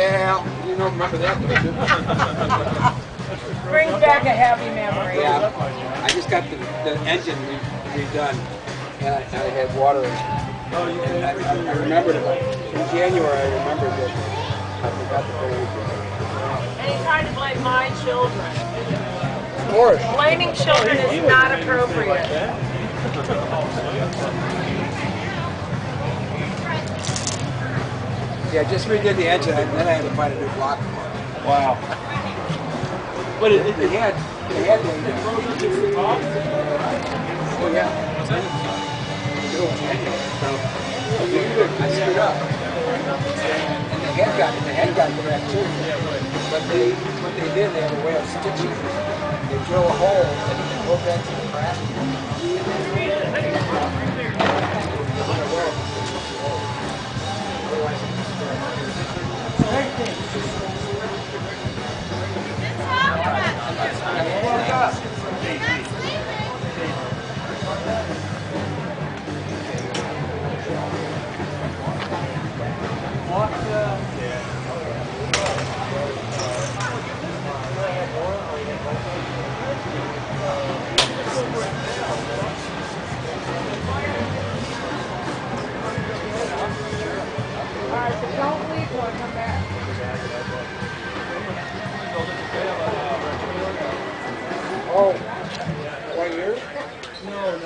Yeah, you don't remember that, don't you? Brings back a happy memory. Yeah, I just got the engine redone, and I had water in it. And I remembered it. In January, I remembered that I forgot to put anything. And he tried to blame my children. Of course. Blaming children is not appropriate. Yeah, I just redid the engine, and then I had to find a new block for it. Wow. But They had the oh yeah. Middle of January. So I screwed up. And the head got cracked too. But what they did, they had a way of stitching it. They drill a hole and hook that to the crack. Alright, so don't leave till I come back. Oh, right here? no.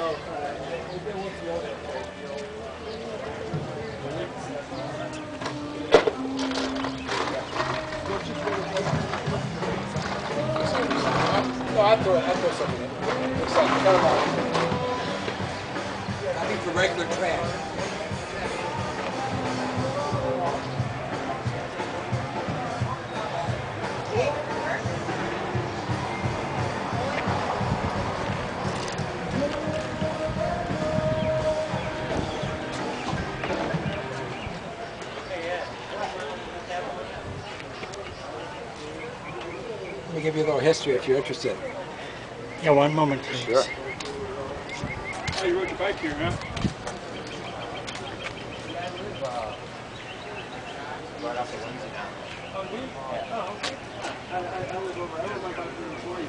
No, I throw something in. Looks like cut them off. I mean for regular trash. Let me give you a little history if you're interested. Yeah, one moment, please. Sure. Oh, you rode your bike here, huh? Right off the Lindsay now. Oh, do you? Oh, okay. I live my bike here before you.